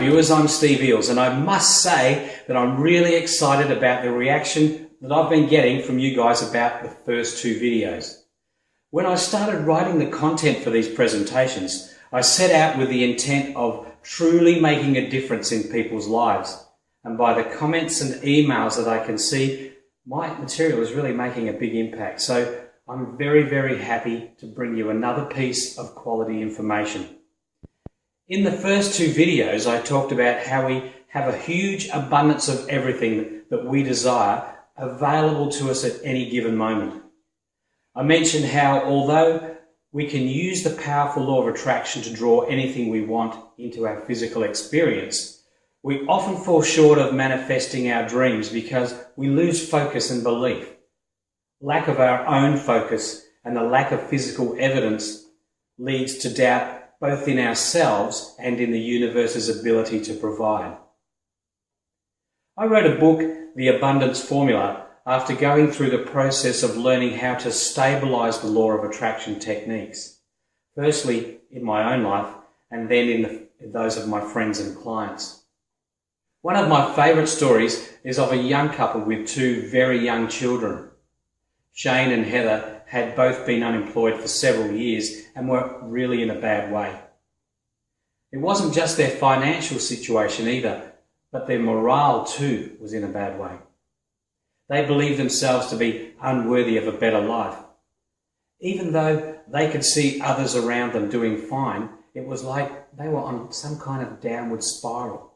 viewers, I'm Steve Eales, and I must say that I'm really excited about the reaction that I've been getting from you guys about the first two videos. When I started writing the content for these presentations, I set out with the intent of truly making a difference in people's lives. And by the comments and emails that I can see, my material is really making a big impact. So I'm very, very happy to bring you another piece of quality information. In the first two videos, I talked about how we have a huge abundance of everything that we desire available to us at any given moment. I mentioned how although we can use the powerful law of attraction to draw anything we want into our physical experience, we often fall short of manifesting our dreams because we lose focus and belief. Lack of our own focus and the lack of physical evidence leads to doubt both in ourselves and in the universe's ability to provide. I wrote a book, The Abundance Formula, after going through the process of learning how to stabilize the law of attraction techniques. Firstly, in my own life, and then in those of my friends and clients. One of my favourite stories is of a young couple with two very young children. Shane and Heather had both been unemployed for several years and were really in a bad way. It wasn't just their financial situation either, but their morale too was in a bad way. They believed themselves to be unworthy of a better life. Even though they could see others around them doing fine, it was like they were on some kind of downward spiral.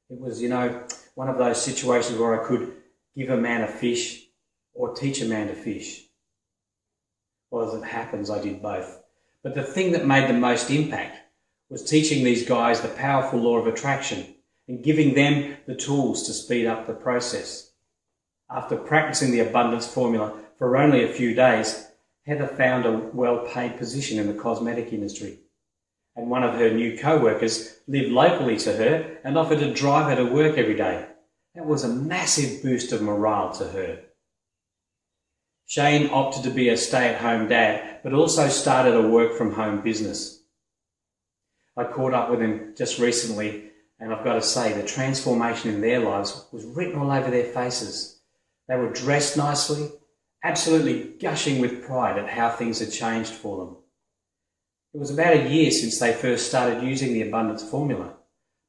It was, one of those situations where I could give a man a fish or teach a man to fish. Well, as it happens, I did both. But the thing that made the most impact was teaching these guys the powerful law of attraction and giving them the tools to speed up the process. After practicing the abundance formula for only a few days, Heather found a well-paid position in the cosmetic industry. And one of her new co-workers lived locally to her and offered to drive her to work every day. That was a massive boost of morale to her. Shane opted to be a stay-at-home dad, but also started a work-from-home business. I caught up with him just recently, and I've got to say, the transformation in their lives was written all over their faces. They were dressed nicely, absolutely gushing with pride at how things had changed for them. It was about a year since they first started using the abundance formula,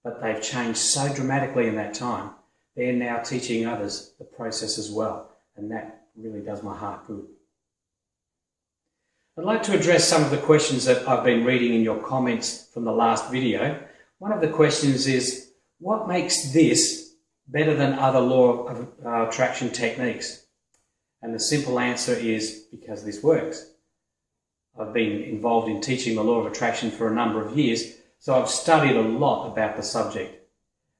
but they've changed so dramatically in that time, they're now teaching others the process as well, and that really does my heart good. I'd like to address some of the questions that I've been reading in your comments from the last video. One of the questions is, what makes this better than other law of attraction techniques? And the simple answer is because this works. I've been involved in teaching the law of attraction for a number of years, so I've studied a lot about the subject.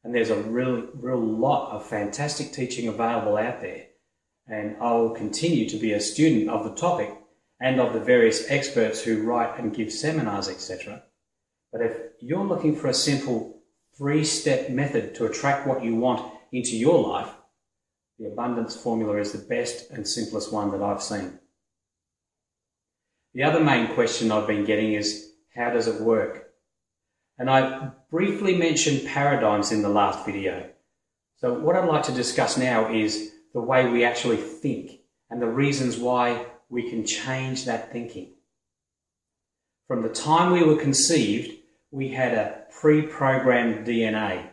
And there's a real lot of fantastic teaching available out there. And I will continue to be a student of the topic and of the various experts who write and give seminars, etc. But if you're looking for a simple 3-step method to attract what you want into your life, the abundance formula is the best and simplest one that I've seen. The other main question I've been getting is, how does it work? And I briefly mentioned paradigms in the last video. So what I'd like to discuss now is the way we actually think and the reasons why we can change that thinking. From the time we were conceived, we had a pre-programmed DNA.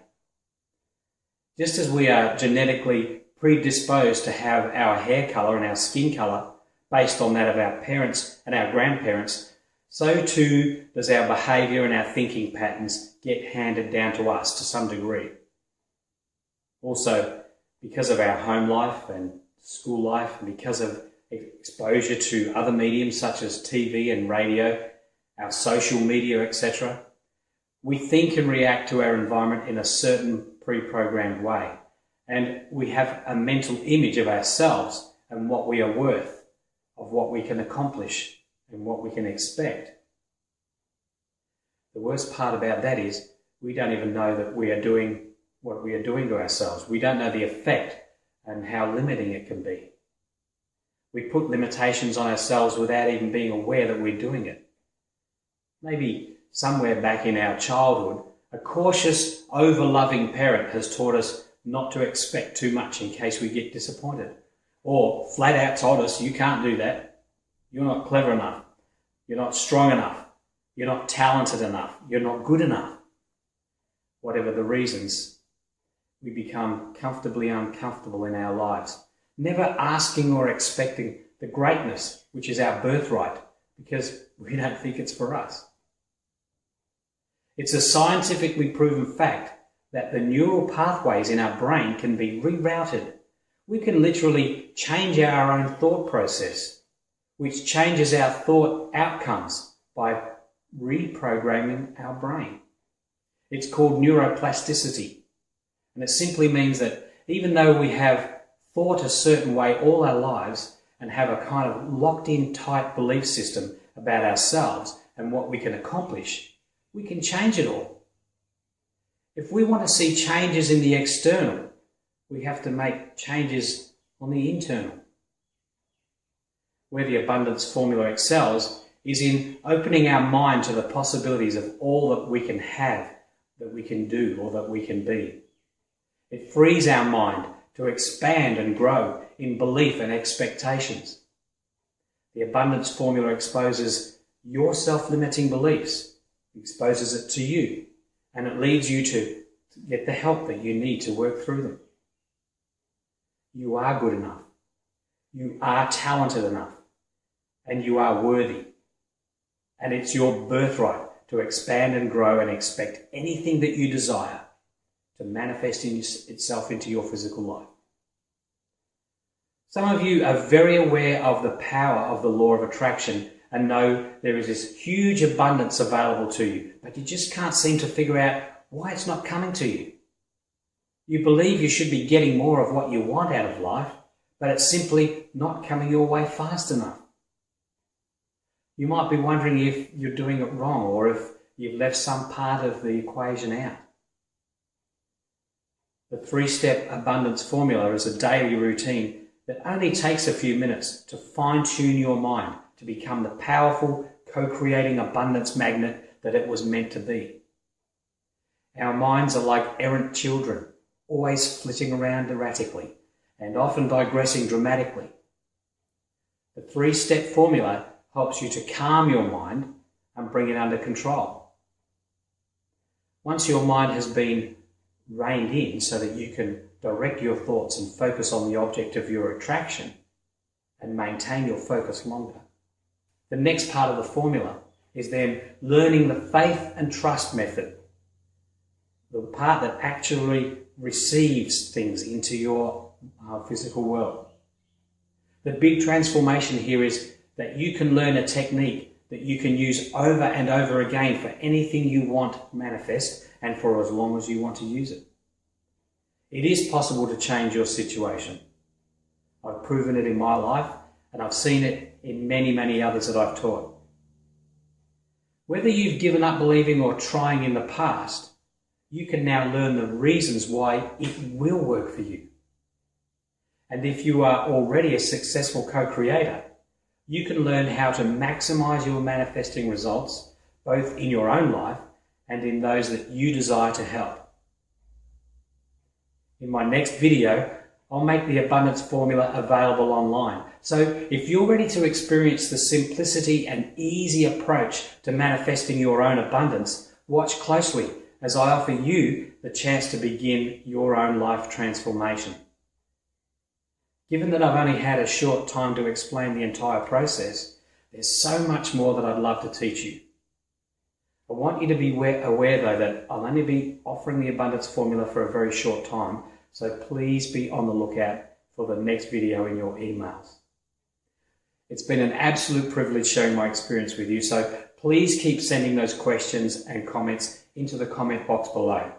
Just as we are genetically predisposed to have our hair colour and our skin colour based on that of our parents and our grandparents, so too does our behaviour and our thinking patterns get handed down to us to some degree. Also, because of our home life and school life, and because of exposure to other mediums such as TV and radio, our social media, etc., we think and react to our environment in a certain pre-programmed way. And we have a mental image of ourselves and what we are worth, of what we can accomplish and what we can expect. The worst part about that is we don't even know that we are doing what we are doing to ourselves. We don't know the effect and how limiting it can be. We put limitations on ourselves without even being aware that we're doing it. Maybe somewhere back in our childhood, A cautious, over-loving parent has taught us not to expect too much in case we get disappointed. Or flat out told us, you can't do that. You're not clever enough. You're not strong enough. You're not talented enough. You're not good enough. Whatever the reasons, we become comfortably uncomfortable in our lives, never asking or expecting the greatness, which is our birthright, because we don't think it's for us. It's a scientifically proven fact that the neural pathways in our brain can be rerouted. We can literally change our own thought process, which changes our thought outcomes by reprogramming our brain. It's called neuroplasticity, and it simply means that even though we have thought a certain way all our lives and have a kind of locked-in tight belief system about ourselves and what we can accomplish, we can change it all. If we want to see changes in the external, we have to make changes on the internal. Where the abundance formula excels is in opening our mind to the possibilities of all that we can have, that we can do, or that we can be. It frees our mind to expand and grow in belief and expectations. The abundance formula exposes your self-limiting beliefs, exposes it to you, and it leads you to get the help that you need to work through them. You are good enough. You are talented enough. And you are worthy. And it's your birthright to expand and grow and expect anything that you desire to manifest itself into your physical life. Some of you are very aware of the power of the law of attraction and know there is this huge abundance available to you, but you just can't seem to figure out why it's not coming to you. You believe you should be getting more of what you want out of life, but it's simply not coming your way fast enough. You might be wondering if you're doing it wrong or if you've left some part of the equation out. The 3-step abundance formula is a daily routine that only takes a few minutes to fine-tune your mind to become the powerful, co-creating abundance magnet that it was meant to be. Our minds are like errant children, always flitting around erratically and often digressing dramatically. The 3-step formula helps you to calm your mind and bring it under control. Once your mind has been reined in so that you can direct your thoughts and focus on the object of your attraction and maintain your focus longer, the next part of the formula is then learning the faith and trust method, the part that actually receives things into your physical world. The big transformation here is that you can learn a technique that you can use over and over again for anything you want to manifest and for as long as you want to use it. It is possible to change your situation. I've proven it in my life and I've seen it in many, many others that I've taught. Whether you've given up believing or trying in the past, you can now learn the reasons why it will work for you. And if you are already a successful co-creator, you can learn how to maximize your manifesting results, both in your own life and in those that you desire to help. In my next video, I'll make the abundance formula available online. So if you're ready to experience the simplicity and easy approach to manifesting your own abundance, watch closely as I offer you the chance to begin your own life transformation. Given that I've only had a short time to explain the entire process, there's so much more that I'd love to teach you. I want you to be aware though that I'll only be offering the abundance formula for a very short time, so please be on the lookout for the next video in your emails. It's been an absolute privilege sharing my experience with you, so please keep sending those questions and comments into the comment box below.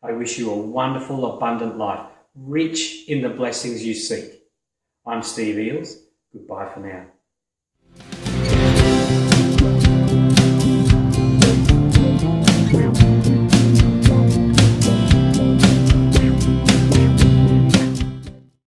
I wish you a wonderful, abundant life, rich in the blessings you seek. I'm Steve Eales. Goodbye for now.